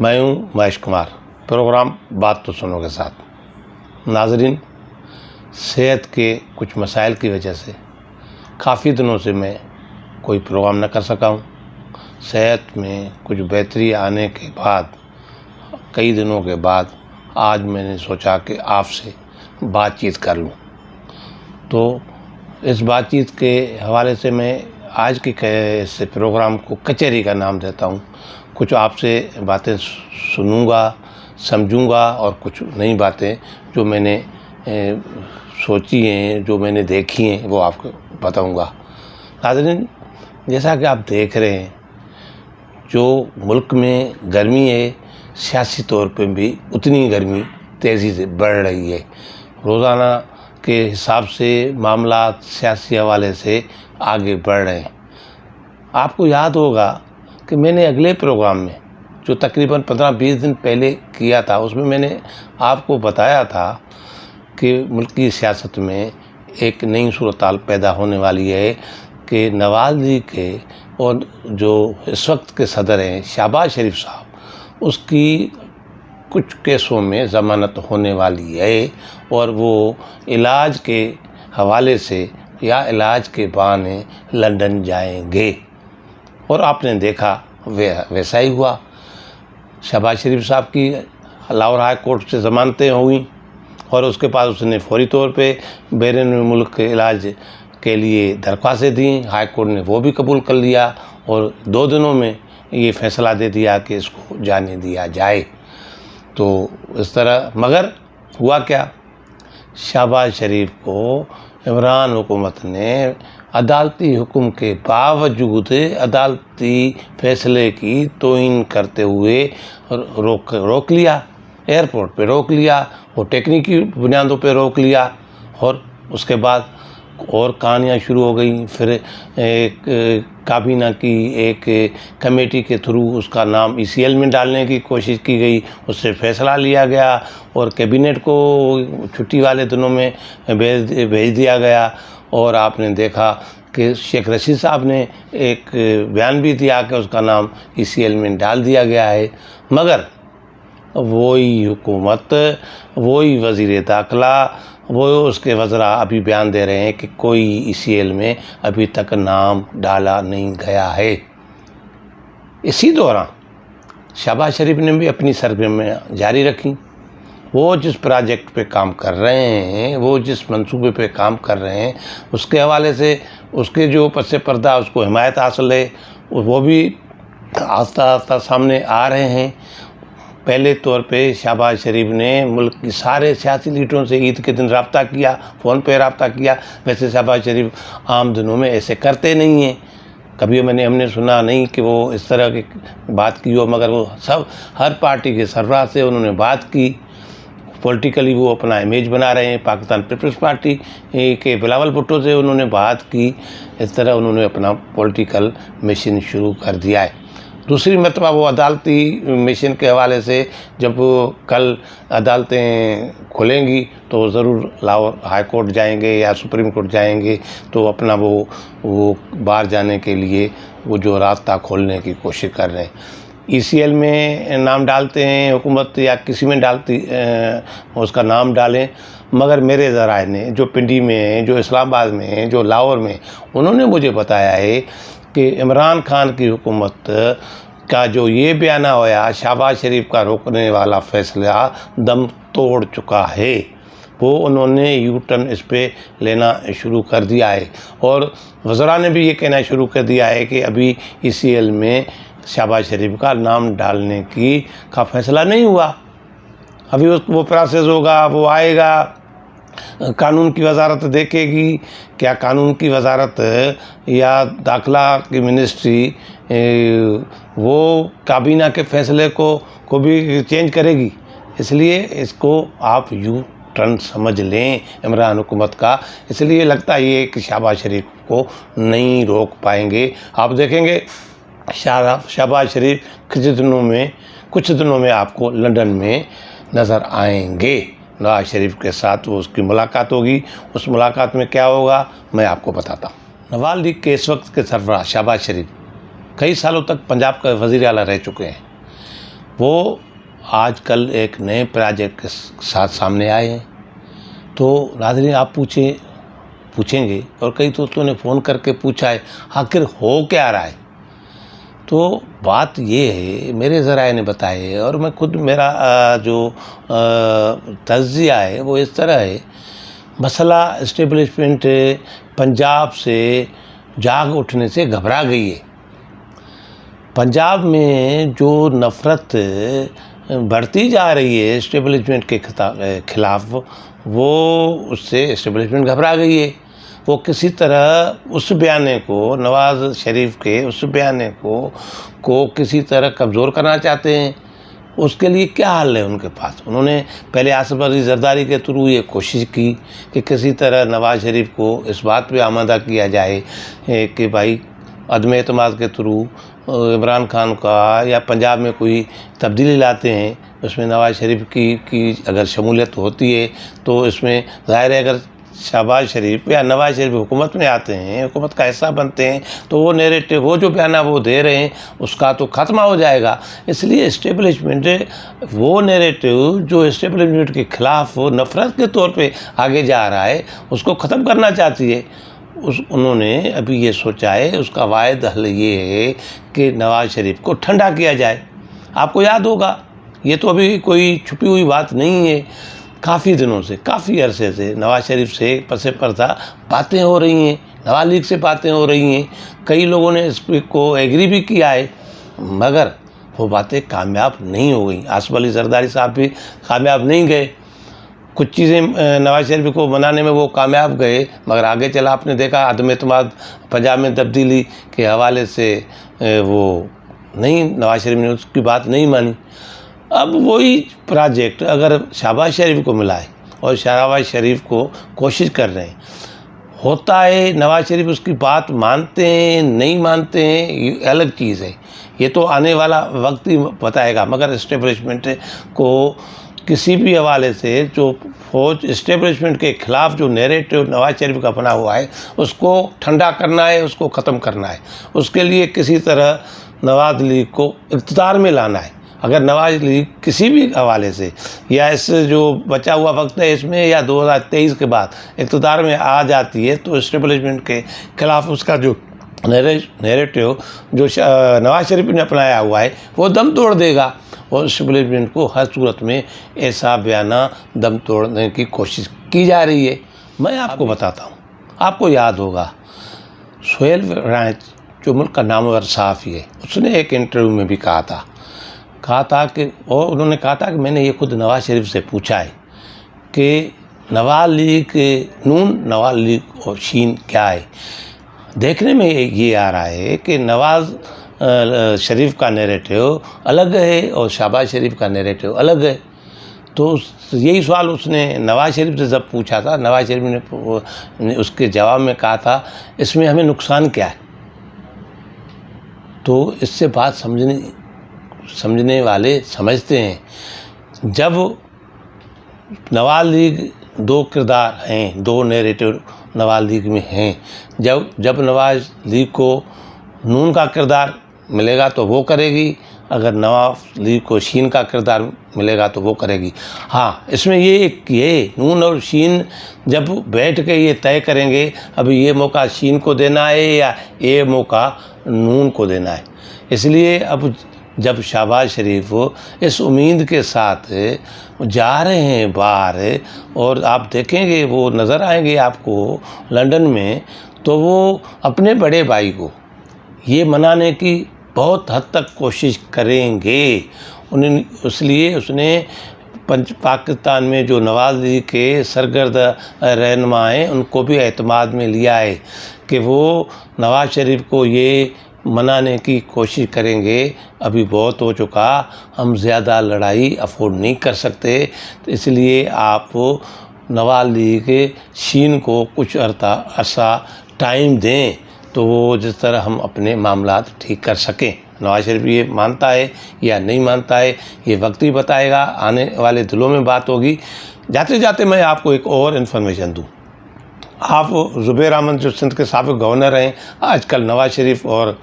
मैं हूं महेश कुमार, प्रोग्राम बात तो सुनो के साथ। नाजरीन, सेहत के कुछ मसाइल की वजह से काफ़ी दिनों से मैं कोई प्रोग्राम न कर सका हूं। सेहत में कुछ बेहतरी आने के बाद, कई दिनों के बाद आज मैंने सोचा कि आपसे बातचीत कर लूं। तो इस बातचीत के हवाले से मैं आज के इस प्रोग्राम को कचहरी का नाम देता हूं। कुछ आपसे बातें सुनूंगा, समझूंगा और कुछ नई बातें जो मैंने सोची हैं, जो मैंने देखी हैं, वो आपको बताऊंगा। नाज़रीन, जैसा कि आप देख रहे हैं, जो मुल्क में गर्मी है, सियासी तौर पे भी उतनी गर्मी तेज़ी से बढ़ रही है। रोज़ाना के हिसाब से मामला सियासी हवाले से आगे बढ़ रहे हैं। आपको याद होगा कि मैंने अगले प्रोग्राम में जो तकरीबन 15-20 दिन पहले किया था, उसमें मैंने आपको बताया था कि मुल्क की सियासत में एक नई सूरत-हाल पैदा होने वाली है कि नवाज़ जी के और जो इस वक्त के सदर हैं शहबाज शरीफ साहब, उसकी कुछ केसों में ज़मानत होने वाली है और वो इलाज के हवाले से या इलाज के बहाने लंदन जाएंगे। और आपने देखा वैसा ही हुआ। शहबाज शरीफ साहब की लाहौर हाई कोर्ट से ज़मानतें हुई और उसके बाद उसने फौरी तौर पे बैरून मुल्क के इलाज के लिए दरख्वास्तें दी। हाई कोर्ट ने वो भी कबूल कर लिया और 2 दिनों में ये फ़ैसला दे दिया कि इसको जाने दिया जाए। तो इस तरह, मगर हुआ क्या, शहबाज शरीफ को इमरान हुकूमत ने अदालती हुक्म के बावजूद अदालती फ़ैसले की तौहीन करते हुए रोक लिया, एयरपोर्ट पे रोक लिया और टेक्निकी बुनियादों पे रोक लिया। और उसके बाद और कहानियाँ शुरू हो गई। फिर एक काबीना की एक कमेटी के थ्रू उसका नाम ECL में डालने की कोशिश की गई, उससे फ़ैसला लिया गया और कैबिनेट को छुट्टी वाले दिनों में भेज दिया गया। और आपने देखा कि शेख रशीद साहब ने एक बयान भी दिया कि उसका नाम ECL में डाल दिया गया है। मगर वही हुकूमत, वही वज़ीर दाखिला, वो उसके वज़रा अभी बयान दे रहे हैं कि कोई ECL में अभी तक नाम डाला नहीं गया है। इसी दौरान शहबाज शरीफ ने भी अपनी सरगर्मियाँ जारी रखी। वो जिस प्रोजेक्ट पे काम कर रहे हैं, वो जिस मंसूबे पे काम कर रहे हैं, उसके हवाले से उसके जो पस पर्दा उसको हिमायत हासिल है, वो भी आस्ता आस्ता सामने आ रहे हैं। पहले तौर पे शहबाज शरीफ ने मुल्क की सारे सियासी लीडरों से ईद के दिन रब्ता किया, फ़ोन पे रब्ता किया। वैसे शहबाज शरीफ आम दिनों में ऐसे करते नहीं हैं, कभी हमने सुना नहीं कि वो इस तरह की बात की हो। मगर वो सब हर पार्टी के सरबराह से उन्होंने बात की। पॉलिटिकली वो अपना इमेज बना रहे हैं। पाकिस्तान पीपल्स पार्टी के बिलावल भुट्टो से उन्होंने बात की। इस तरह उन्होंने अपना पॉलिटिकल मिशन शुरू कर दिया है। दूसरी मरतबा वो अदालती मिशन के हवाले से जब कल अदालतें खुलेंगी तो ज़रूर लाहौर हाई कोर्ट जाएंगे या सुप्रीम कोर्ट जाएंगे, तो अपना वो बाहर जाने के लिए वो जो रास्ता खोलने की कोशिश कर रहे हैं। ECL में नाम डालते हैं हुकूमत या किसी में डालती उसका नाम डालें, मगर मेरे ज़राए ने जो पिंडी में हैं, जो इस्लामाबाद में हैं, जो लाहौर में, उन्होंने मुझे बताया है कि इमरान खान की हुकूमत का जो ये बयाना होया, शहबाज शरीफ का रोकने वाला फ़ैसला दम तोड़ चुका है। वो उन्होंने यू टर्न इस पे लेना शुरू कर दिया है और वज़रा ने भी ये कहना शुरू कर दिया है कि अभी ECL में शहबाज शरीफ का नाम डालने का फ़ैसला नहीं हुआ। अभी वो प्रोसेस होगा, वो आएगा, कानून की वजारत देखेगी। क्या कानून की वजारत या दाखिला की मिनिस्ट्री वो काबीना के फ़ैसले को भी चेंज करेगी? इसलिए इसको आप यू टर्न समझ लें इमरान हुकूमत का। इसलिए लगता है ये कि शहबाज शरीफ को नहीं रोक पाएंगे। आप देखेंगे शहबाज शरीफ कुछ दिनों में आपको लंदन में नज़र आएंगे। नवाज शरीफ के साथ वो उसकी मुलाकात होगी। उस मुलाकात में क्या होगा मैं आपको बताता हूँ। नवाज लीग के इस वक्त के सरबराह शहबाज शरीफ कई सालों तक पंजाब का वज़ीर आला रह चुके हैं वो आजकल एक नए प्रोजेक्ट के साथ सामने आए हैं। तो नाज़रीन, आप पूछेंगे और कई दोस्तों ने फ़ोन करके पूछा है आखिर हो क्या रहा है। तो बात ये है, मेरे ज़राए ने बताए और मैं खुद मेरा जो तज्ज़िया है वो इस तरह है। मसला इस्टेब्लिशमेंट पंजाब से जाग उठने से घबरा गई है। पंजाब में जो नफ़रत बढ़ती जा रही है इस्टेब्लिशमेंट के खिलाफ, वो उससे इस्टेब्लिशमेंट घबरा गई है। वो किसी तरह उस बयाने को, नवाज़ शरीफ के उस बयाने को किसी तरह कमज़ोर करना चाहते हैं। उसके लिए क्या हल है उनके पास? उन्होंने पहले आसिफ अली जरदारी के थ्रू ये कोशिश की कि किसी तरह नवाज़ शरीफ को इस बात पे आमादा किया जाए कि भाई अदम एतमाद के थ्रू इमरान खान का या पंजाब में कोई तब्दीली लाते हैं, उसमें नवाज़ शरीफ की अगर शमूलियत होती है तो इसमें ज़ाहिर है अगर शहबाज शरीफ या नवाज़ शरीफ हुकूमत में आते हैं, हुकूमत का हिस्सा बनते हैं, तो वो नैरेटिव, वो जो बयान वो दे रहे हैं उसका तो ख़त्म हो जाएगा। इसलिए इस्टेब्लिशमेंट वो नैरेटिव जो इस्टेब्लिशमेंट के ख़िलाफ़ नफ़रत के तौर पे आगे जा रहा है उसको ख़त्म करना चाहती है। उन्होंने अभी ये सोचा है, उसका वाहिद हल ये है कि नवाज़ शरीफ को ठंडा किया जाए। आपको याद होगा, ये तो अभी कोई छुपी हुई बात नहीं है। काफ़ी दिनों से, काफ़ी अरसे से नवाज़ शरीफ से पसे पर्दा बातें हो रही हैं, नवाज़ लीग से बातें हो रही हैं। कई लोगों ने इस को एग्री भी किया है, मगर वो बातें कामयाब नहीं हो गई। आसिफ अली जरदारी साहब भी कामयाब नहीं गए। कुछ चीज़ें नवाज़ शरीफ को मनाने में वो कामयाब गए, मगर आगे चला आपने देखा अदम एतमाद पंजाब में तब्दीली के हवाले से वो नहीं, नवाज़ शरीफ ने उसकी बात नहीं मानी। अब वही प्रोजेक्ट अगर शहबाज शरीफ को मिला है और शहबाज शरीफ को कोशिश कर रहे हैं, होता है नवाज़ शरीफ उसकी बात मानते हैं नहीं मानते हैं ये अलग चीज़ है, ये तो आने वाला वक्त ही बताएगा। मगर इस्टेब्लिशमेंट को किसी भी हवाले से जो फौज इस्टेब्लिशमेंट के ख़िलाफ़ जो नैरेटिव नवाज़ शरीफ का बना हुआ है उसको ठंडा करना है, उसको ख़त्म करना है। उसके लिए किसी तरह नवाज़ लीग को इक़्तिदार में लाना है। अगर नवाज़ लीग किसी भी हवाले से या इससे जो बचा हुआ वक्त है इसमें या 2023 के बाद इक़्तिदार में आ जाती है तो इस्टेब्लिशमेंट के ख़िलाफ़ उसका जो नैरेटिव जो नवाज़ शरीफ ने अपनाया हुआ है वो दम तोड़ देगा और इस्टेब्लिशमेंट को हर सूरत में ऐसा बयाना दम तोड़ने की कोशिश की जा रही है। मैं आपको बताता हूँ, आपको याद होगा सोहेल राय जो मुल्क का नामवर सहाफ़ी है, उसने एक इंटरव्यू में भी कहा था कि, और उन्होंने कहा था कि मैंने ये खुद नवाज़ शरीफ से पूछा है कि नवाज़ लीग नून, नवाज़ लीग और शीन क्या है। देखने में ये आ रहा है कि नवाज़ शरीफ का नैरेटिव अलग है और शहबाज शरीफ का नैरेटिव अलग है। तो यही सवाल उसने नवाज़ शरीफ से जब पूछा था, नवाज़ शरीफ ने उसके जवाब में कहा था इसमें हमें नुकसान क्या है। तो इससे बात समझने वाले समझते हैं, जब नवाज़ लीग दो किरदार हैं, दो नैरेटिव नवाज़ लीग में हैं, जब नवाज़ लीग को नून का किरदार मिलेगा तो वो करेगी, अगर नवाज़ लीग को शीन का किरदार मिलेगा तो वो करेगी। हाँ, इसमें ये नून और शीन जब बैठ के ये तय करेंगे अभी ये मौका शीन को देना है या ये मौका नून को देना है। इसलिए अब जब शहबाज शरीफ इस उम्मीद के साथ जा रहे हैं बाहर, और आप देखेंगे वो नज़र आएंगे आपको लंदन में, तो वो अपने बड़े भाई को ये मनाने की बहुत हद तक कोशिश करेंगे। इसलिए उसने पाकिस्तान में जो नवाज़ लीग के सरगर्द रहनुमा हैं उनको भी एतमाद में लिया है कि वो नवाज़ शरीफ को ये मनाने की कोशिश करेंगे अभी बहुत हो चुका, हम ज़्यादा लड़ाई अफोर्ड नहीं कर सकते, तो इसलिए आप नवाज़ लीग शीन को कुछ अरसा टाइम दें तो वो जिस तरह हम अपने मामलात ठीक कर सकें। नवाज़ शरीफ ये मानता है या नहीं मानता है ये वक्त ही बताएगा, आने वाले दिनों में बात होगी। जाते जाते मैं आपको एक और इन्फॉर्मेशन दूँ। आप ज़ुबैर अहमद जो सिंध के साबिक़ गवर्नर हैं, आजकल नवाज़ शरीफ और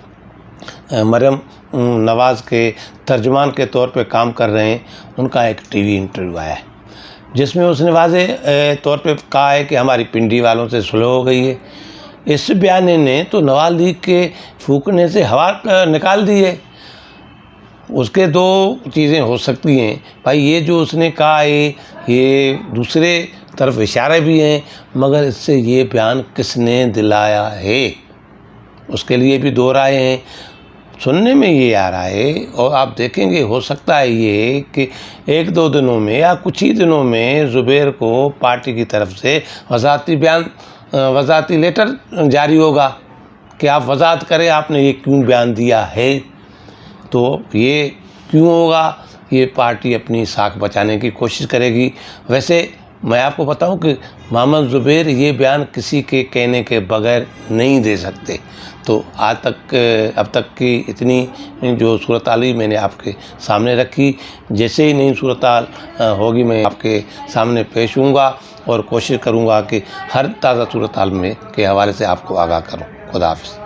मरियम नवाज़ के तर्जुमान के तौर पे काम कर रहे हैं, उनका एक टीवी इंटरव्यू आया है जिसमें उसने वाज़े तौर पे कहा है कि हमारी पिंडी वालों से सुलह हो गई है। इस बयान ने तो नवाज़ लीग के फूकने से हवा निकाल दी है। उसके दो चीज़ें हो सकती हैं भाई, ये जो उसने कहा है ये दूसरे तरफ इशारे भी हैं, मगर इससे ये बयान किसने दिलाया है उसके लिए भी दो राय हैं। सुनने में ये आ रहा है और आप देखेंगे हो सकता है ये कि एक दो दिनों में या कुछ ही दिनों में ज़ुबैर को पार्टी की तरफ से वज़ाहती लेटर जारी होगा कि आप वज़ाहत करें आपने ये क्यों बयान दिया है। तो ये क्यों होगा, ये पार्टी अपनी साख बचाने की कोशिश करेगी। वैसे मैं आपको बताऊं कि मोहम्मद ज़ुबैर ये बयान किसी के कहने के बगैर नहीं दे सकते। तो अब तक की इतनी जो सूरत हाल मैंने आपके सामने रखी, जैसे ही नई सूरत हाल होगी मैं आपके सामने पेश हूँगा और कोशिश करूँगा कि हर ताज़ा सूरत हाल में के हवाले से आपको आगाह करूँ। खुदा हाफ़िज़।